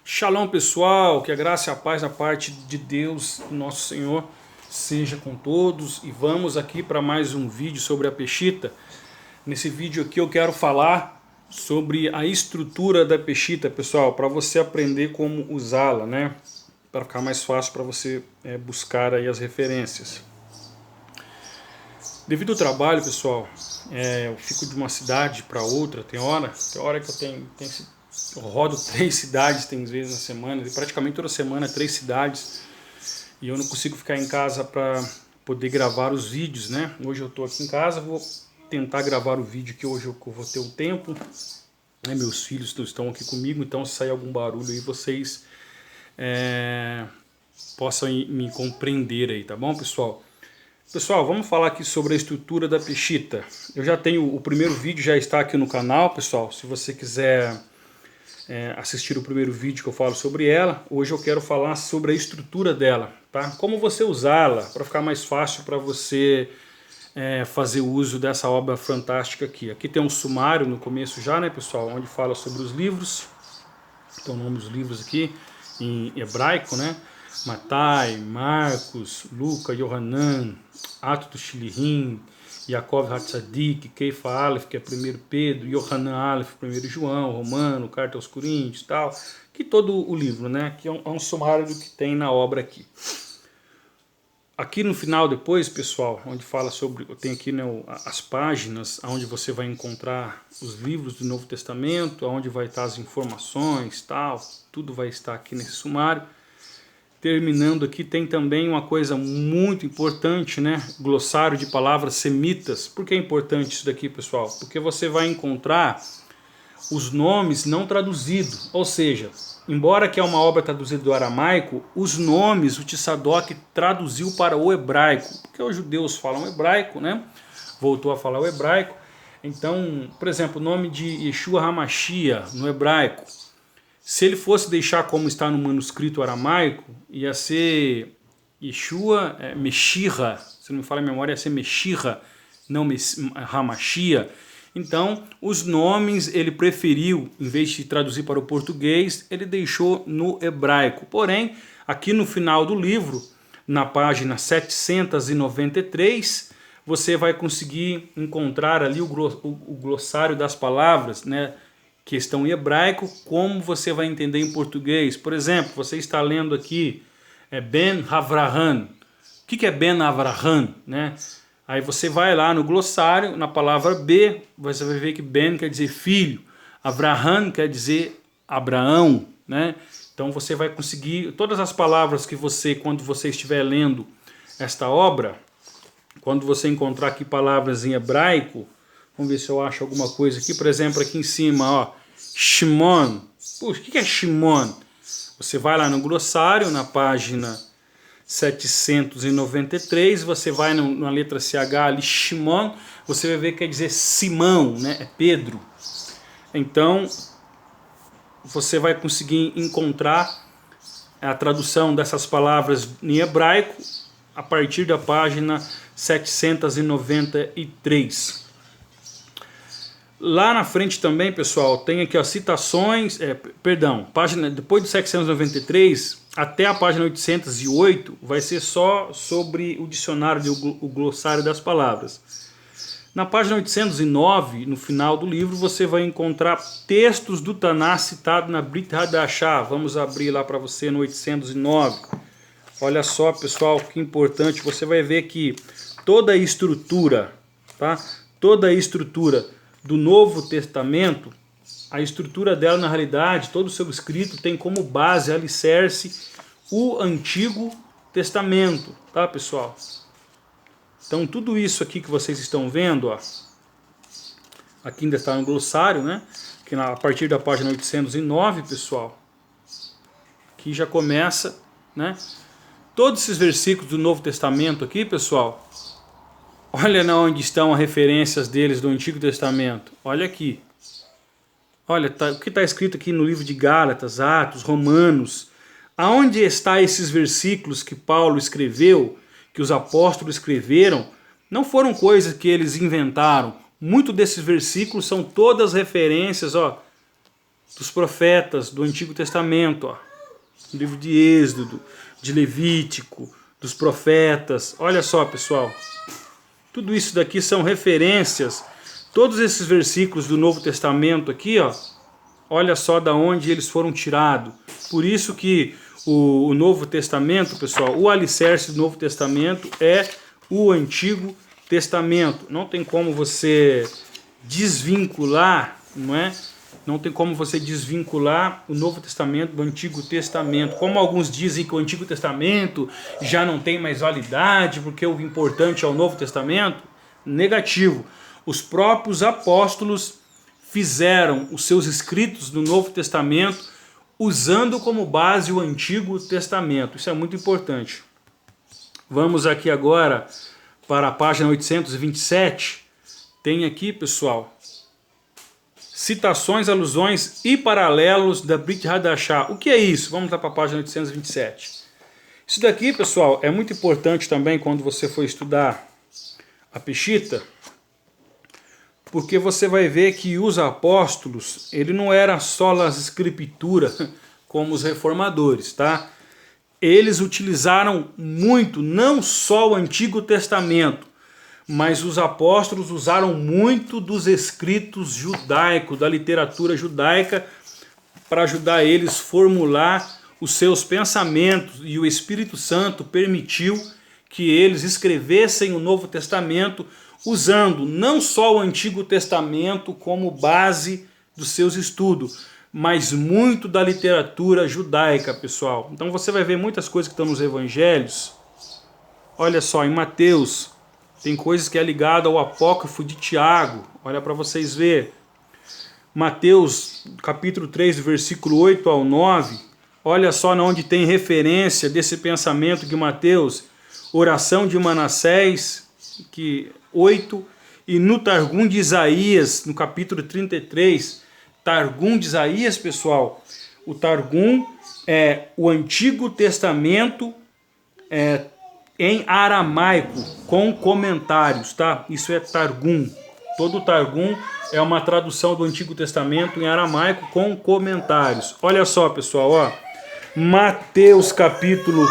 Shalom, pessoal, que a graça e a paz da parte de Deus, nosso Senhor, seja com todos. E vamos aqui para mais um vídeo sobre a peshita. Nesse vídeo aqui eu quero falar sobre a estrutura da peshita, pessoal, para você aprender como usá-la, né? Para ficar mais fácil para você buscar aí as referências. Devido ao trabalho, pessoal, eu fico de uma cidade para outra, tem hora que eu rodo 3 cidades, tem vezes na semana, praticamente toda semana 3 cidades, e eu não consigo ficar em casa para poder gravar os vídeos, né? Hoje eu estou aqui em casa, vou tentar gravar o vídeo que hoje eu vou ter um tempo, né? Meus filhos estão aqui comigo, então se sair algum barulho aí, vocês possam me compreender aí, tá bom, pessoal? Pessoal, vamos falar aqui sobre a estrutura da peshita. Eu já tenho, o primeiro vídeo já está aqui no canal, pessoal. Se você quiser assistir o primeiro vídeo que eu falo sobre ela, hoje eu quero falar sobre a estrutura dela, tá? Como você usá-la, para ficar mais fácil para você fazer uso dessa obra fantástica aqui. Aqui tem um sumário no começo já, né, pessoal, onde fala sobre os livros. Então o nome dos livros aqui em hebraico, né? Matai, Marcos, Luca, Yohanan, Atos do Shilihim, Yaakov Hatzadik, Keifa Aleph, que é 1 Pedro, Yohanan Aleph, 1 João, Romano, Carta aos Coríntios, tal, que todo o livro, né? Que é um sumário do que tem na obra aqui. Aqui no final depois, pessoal, onde fala sobre, tem aqui, né, as páginas onde você vai encontrar os livros do Novo Testamento, onde vai estar as informações, tal, tudo vai estar aqui nesse sumário. Terminando aqui, tem também uma coisa muito importante, né? Glossário de palavras semitas. Por que é importante isso daqui, pessoal? Porque você vai encontrar os nomes não traduzidos. Ou seja, embora que é uma obra traduzida do aramaico, os nomes o Tzadok traduziu para o hebraico. Porque os judeus falam hebraico, né? Voltou a falar o hebraico. Então, por exemplo, o nome de Yeshua HaMashiach no hebraico, se ele fosse deixar como está no manuscrito aramaico, ia ser Yeshua Meshirra, se não me falha a memória, ia ser Meshirra, não Hamashia. Então, os nomes ele preferiu, em vez de traduzir para o português, ele deixou no hebraico. Porém, aqui no final do livro, na página 793, você vai conseguir encontrar ali o glossário das palavras, né? Que estão em hebraico, como você vai entender em português. Por exemplo, você está lendo aqui Ben Avraham. O que é Ben Avraham, né? Aí você vai lá no glossário, na palavra B, você vai ver que Ben quer dizer filho, Avraham quer dizer Abraão, né? Então você vai conseguir, todas as palavras que você, quando você estiver lendo esta obra, quando você encontrar aqui palavras em hebraico, vamos ver se eu acho alguma coisa aqui. Por exemplo, aqui em cima, ó, Shimon. Puxa, o que é Shimon? Você vai lá no glossário, na página 793, você vai na letra CH ali, Shimon, você vai ver que quer dizer Simão, né? É Pedro. Então, você vai conseguir encontrar a tradução dessas palavras em hebraico a partir da página 793. Lá na frente também, pessoal, tem aqui as citações, página, depois do 793 até a página 808 vai ser só sobre o dicionário, o glossário das palavras. Na página 809, no final do livro, você vai encontrar textos do Taná citado na Brit Hadashah. Vamos abrir lá para você no 809. Olha só, pessoal, que importante. Você vai ver que toda a estrutura, tá? Toda a estrutura do Novo Testamento, a estrutura dela, na realidade, todo o seu escrito tem como base, alicerce, o Antigo Testamento, tá, pessoal? Então, tudo isso aqui que vocês estão vendo, ó, aqui ainda está no glossário, né? Que a partir da página 809, pessoal, aqui já começa, né? Todos esses versículos do Novo Testamento aqui, pessoal, olha onde estão as referências deles do Antigo Testamento. Olha aqui. Olha, o que está escrito aqui no livro de Gálatas, Atos, Romanos. Aonde estão esses versículos que Paulo escreveu, que os apóstolos escreveram? Não foram coisas que eles inventaram. Muitos desses versículos são todas referências, ó, dos profetas do Antigo Testamento, ó. O livro de Êxodo, de Levítico, dos profetas. Olha só, pessoal. Tudo isso daqui são referências. Todos esses versículos do Novo Testamento aqui, ó. Olha só da onde eles foram tirados. Por isso que o Novo Testamento, pessoal, o alicerce do Novo Testamento é o Antigo Testamento. Não tem como você desvincular, não é? Não tem como você desvincular o Novo Testamento do Antigo Testamento. Como alguns dizem que o Antigo Testamento já não tem mais validade, porque o importante é o Novo Testamento. Negativo. Os próprios apóstolos fizeram os seus escritos no Novo Testamento usando como base o Antigo Testamento. Isso é muito importante. Vamos aqui agora para a página 827. Tem aqui, pessoal, citações, alusões e paralelos da Brit Hadashah. O que é isso? Vamos lá para a página 827. Isso daqui, pessoal, é muito importante também quando você for estudar a Peshita, porque você vai ver que os apóstolos, ele não era só as escrituras como os reformadores, tá? Eles utilizaram muito, não só o Antigo Testamento, mas os apóstolos usaram muito dos escritos judaicos, da literatura judaica, para ajudar eles a formular os seus pensamentos, e o Espírito Santo permitiu que eles escrevessem o Novo Testamento usando não só o Antigo Testamento como base dos seus estudos, mas muito da literatura judaica, pessoal. Então você vai ver muitas coisas que estão nos evangelhos. Olha só, em Mateus tem coisas que é ligado ao apócrifo de Tiago. Olha para vocês verem. Mateus capítulo 3, versículo 8 ao 9. Olha só onde tem referência desse pensamento de Mateus. Oração de Manassés, 8. E no Targum de Isaías, no capítulo 33. Targum de Isaías, pessoal. O Targum é o Antigo Testamento em aramaico, com comentários, tá? Isso é Targum. Todo Targum é uma tradução do Antigo Testamento em aramaico com comentários. Olha só, pessoal, ó. Mateus capítulo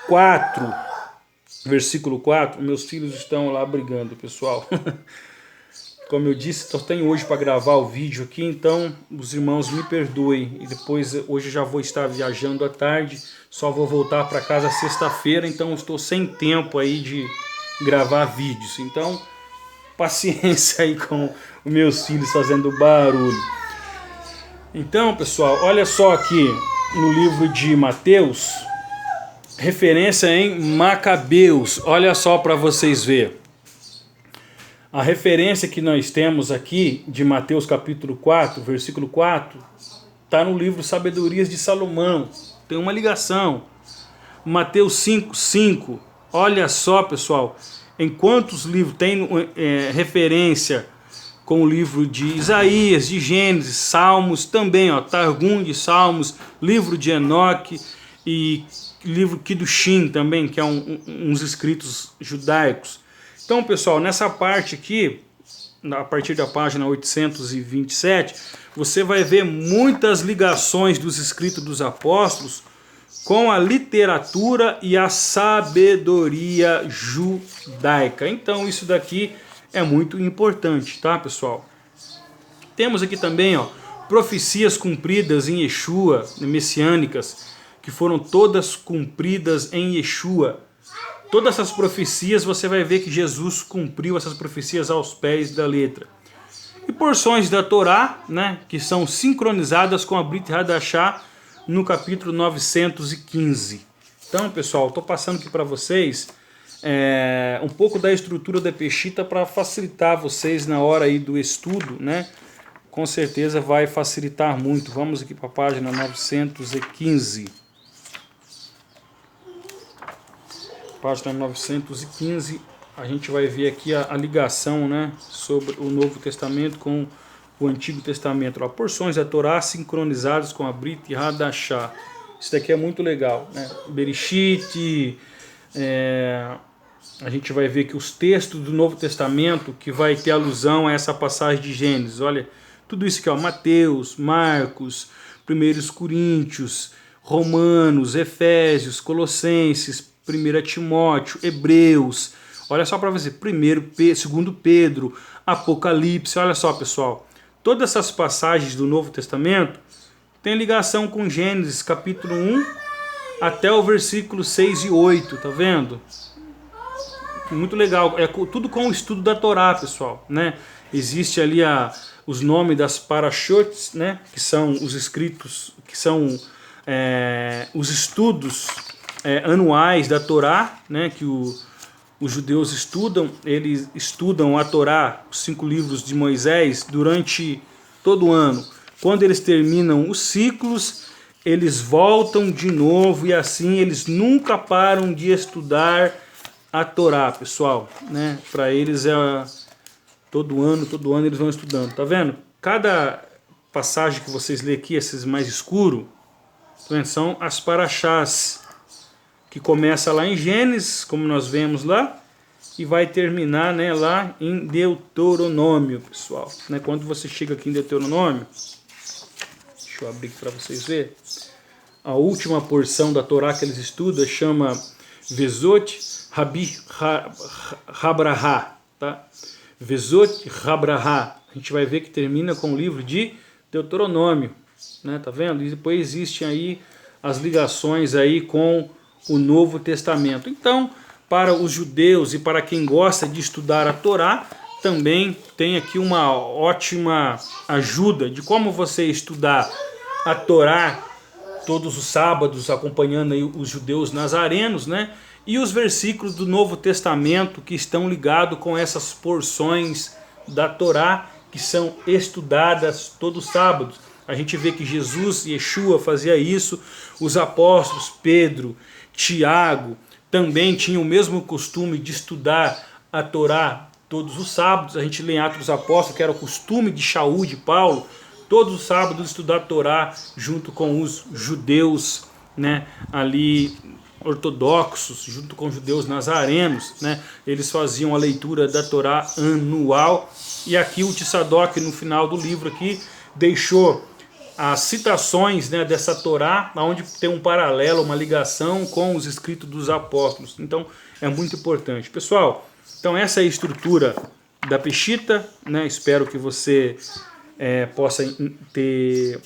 4, versículo 4. Meus filhos estão lá brigando, pessoal. Como eu disse, só tenho hoje para gravar o vídeo aqui, então os irmãos me perdoem. E depois, hoje já vou estar viajando à tarde, só vou voltar para casa sexta-feira, então estou sem tempo aí de gravar vídeos. Então, paciência aí com os meus filhos fazendo barulho. Então, pessoal, olha só aqui no livro de Mateus, referência em Macabeus. Olha só para vocês verem. A referência que nós temos aqui de Mateus capítulo 4, versículo 4, está no livro Sabedorias de Salomão. Tem uma ligação. Mateus 5, 5. Olha só, pessoal, em quantos livros tem referência com o livro de Isaías, de Gênesis, Salmos, também, ó, Targum de Salmos, livro de Enoque e livro Kiddushin também, que é uns escritos judaicos. Então, pessoal, nessa parte aqui, a partir da página 827, você vai ver muitas ligações dos escritos dos apóstolos com a literatura e a sabedoria judaica. Então, isso daqui é muito importante, tá, pessoal? Temos aqui também, ó, profecias cumpridas em Yeshua, messiânicas, que foram todas cumpridas em Yeshua. Todas essas profecias, você vai ver que Jesus cumpriu essas profecias aos pés da letra. E porções da Torá, né, que são sincronizadas com a Brit Hadashah no capítulo 915. Então, pessoal, estou passando aqui para vocês um pouco da estrutura da Peshita para facilitar vocês na hora aí do estudo, né? Com certeza vai facilitar muito. Vamos aqui para a página 915. Página 915, a gente vai ver aqui a ligação, né, sobre o Novo Testamento com o Antigo Testamento. Ó, porções da Torá sincronizadas com a Brit Hadashah. Isso daqui é muito legal, né? Bereshit, a gente vai ver que os textos do Novo Testamento que vai ter alusão a essa passagem de Gênesis. Olha, Tudo isso aqui, ó, Mateus, Marcos, 1 Coríntios, Romanos, Efésios, Colossenses, 1 Timóteo, Hebreus, olha só para você, 2 Pedro, Apocalipse, olha só pessoal, todas essas passagens do Novo Testamento têm ligação com Gênesis capítulo 1 até o versículo 6 e 8, tá vendo? Muito legal, é tudo com o estudo da Torá, pessoal, né? Existe ali os nomes das parashot, né? Que são os escritos, que são os estudos anuais da Torá, né? Que os judeus estudam, eles estudam a Torá, os 5 livros de Moisés, durante todo o ano. Quando eles terminam os ciclos, eles voltam de novo e assim eles nunca param de estudar a Torá, pessoal, né? Para eles todo ano eles vão estudando, tá vendo? Cada passagem que vocês lêem aqui, esses mais escuros, tá vendo? São as paraxás, que começa lá em Gênesis, como nós vemos lá, e vai terminar, né, lá em Deuteronômio, pessoal, né? Quando você chega aqui em Deuteronômio, deixa eu abrir para vocês verem, a última porção da Torá que eles estudam chama Vezot Habraha, tá? Vezot Habraha. A gente vai ver que termina com o livro de Deuteronômio, né? Tá vendo? E depois existem aí as ligações aí com o Novo Testamento. Então, para os judeus e para quem gosta de estudar a Torá, também tem aqui uma ótima ajuda de como você estudar a Torá todos os sábados, acompanhando aí os judeus nazarenos, né? E os versículos do Novo Testamento que estão ligados com essas porções da Torá que são estudadas todos os sábados. A gente vê que Jesus, Yeshua, fazia isso, os apóstolos Pedro, Tiago, também tinham o mesmo costume de estudar a Torá todos os sábados. A gente lê em Atos dos Apóstolos, que era o costume de Shaul, de Paulo, todos os sábados estudar a Torá junto com os judeus, né, ali ortodoxos, junto com os judeus nazarenos, né, eles faziam a leitura da Torá anual. E aqui o Tzadok, no final do livro aqui, deixou as citações, né, dessa Torá, onde tem um paralelo, uma ligação com os escritos dos apóstolos. Então é muito importante. Pessoal, então essa é a estrutura da Peshita, né? Espero que você possa ter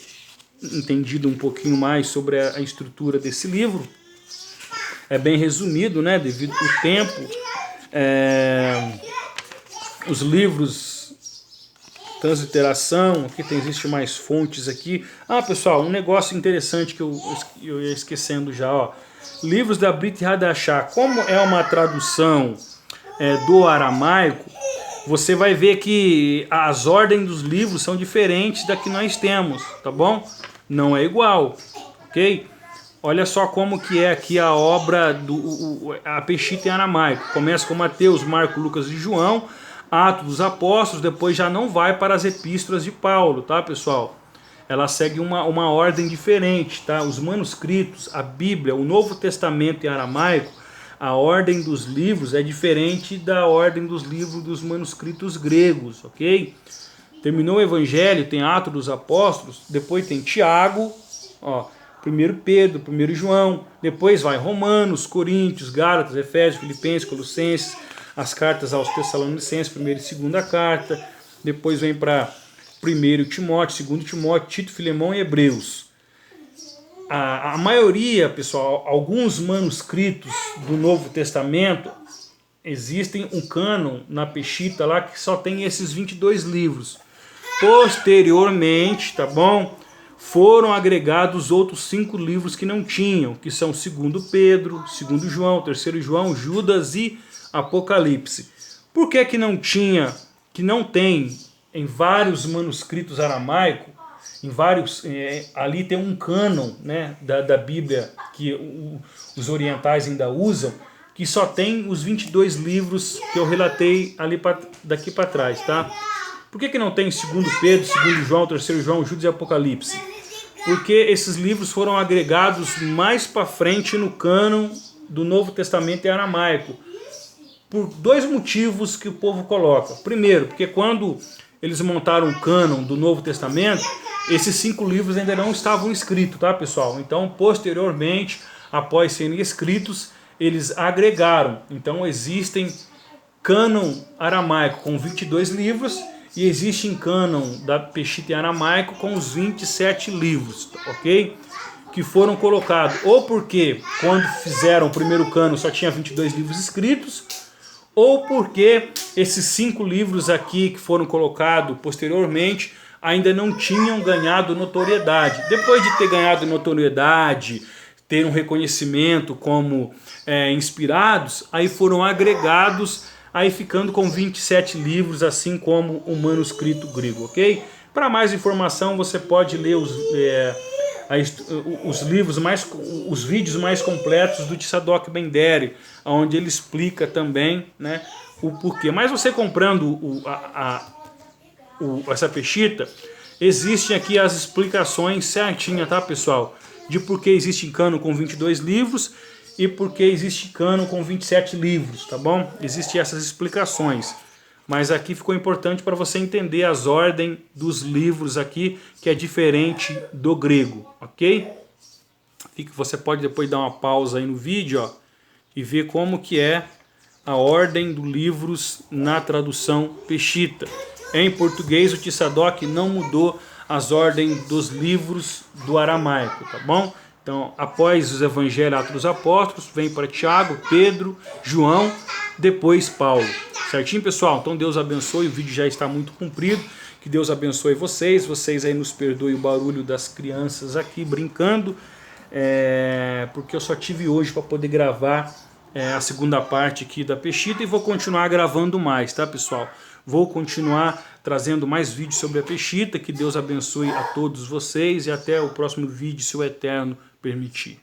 entendido um pouquinho mais sobre a estrutura desse livro. É bem resumido, né, devido ao tempo. Os livros transliteração, aqui existe mais fontes aqui. Ah, pessoal, um negócio interessante que eu ia esquecendo já, ó. Livros da Brit Hadashah, como é uma tradução do aramaico, você vai ver que as ordens dos livros são diferentes da que nós temos, tá bom? Não é igual, ok? Olha só como que é aqui a obra, a Peshita em aramaico. Começa com Mateus, Marcos, Lucas e João, Atos dos Apóstolos, depois já não vai para as epístolas de Paulo, tá, pessoal? Ela segue uma ordem diferente, tá? Os manuscritos, a Bíblia, o Novo Testamento em aramaico, a ordem dos livros é diferente da ordem dos livros dos manuscritos gregos, ok? Terminou o Evangelho, tem Atos dos Apóstolos, depois tem Tiago, ó, 1 Pedro, 1 João, depois vai Romanos, Coríntios, Gálatas, Efésios, Filipenses, Colossenses, as cartas aos Tessalonicenses, 1ª e 2ª carta, depois vem para 1 Timóteo, 2 Timóteo, Tito, Filemão e Hebreus. A maioria, pessoal, alguns manuscritos do Novo Testamento, existem um cânon na Peshita lá que só tem esses 22 livros. Posteriormente, tá bom? Foram agregados outros 5 livros que não tinham, que são 2 Pedro, 2 João, 3 João, Judas e Apocalipse. Por que não tinha, que não tem em vários manuscritos aramaicos, em vários, ali tem um cânon, né, da Bíblia que os orientais ainda usam, que só tem os 22 livros que eu relatei ali daqui para trás, tá? Por que não tem 2 Pedro, 2 João, 3 João, Judas e Apocalipse? Porque esses livros foram agregados mais para frente no cânon do Novo Testamento em aramaico, por 2 motivos que o povo coloca. Primeiro, porque quando eles montaram o cânon do Novo Testamento, esses 5 livros ainda não estavam escritos, tá, pessoal? Então, posteriormente, após serem escritos, eles agregaram. Então, existem cânon aramaico com 22 livros e existe cânon da Peshitta em aramaico com os 27 livros, ok? Que foram colocados ou porque quando fizeram o primeiro cânon só tinha 22 livros escritos, ou porque esses 5 livros aqui que foram colocados posteriormente ainda não tinham ganhado notoriedade. Depois de ter ganhado notoriedade, ter um reconhecimento como inspirados, aí foram agregados, aí ficando com 27 livros, assim como o manuscrito grego, ok? Para mais informação, você pode ler os vídeos mais completos do Tzadok Ben-Deri, onde ele explica também, né, o porquê. Mas você comprando essa Peshitta, existem aqui as explicações certinhas, tá, pessoal? De por que existe cânon com 22 livros e por que existe cânon com 27 livros, tá bom? Existem essas explicações. Mas aqui ficou importante para você entender as ordens dos livros aqui, que é diferente do grego, ok? Você pode depois dar uma pausa aí no vídeo, ó, e ver como que é a ordem dos livros na tradução Peshitta. Em português, o Tzadok não mudou as ordens dos livros do aramaico, tá bom? Então, após os Evangelhos, Atos dos Apóstolos, vem para Tiago, Pedro, João, depois Paulo. Certinho, pessoal? Então, Deus abençoe. O vídeo já está muito comprido. Que Deus abençoe vocês. Vocês aí nos perdoem o barulho das crianças aqui brincando, porque eu só tive hoje para poder gravar a segunda parte aqui da Peshitta e vou continuar gravando mais, tá, pessoal? Vou continuar trazendo mais vídeos sobre a Peshitta. Que Deus abençoe a todos vocês e até o próximo vídeo, se o Eterno permitir.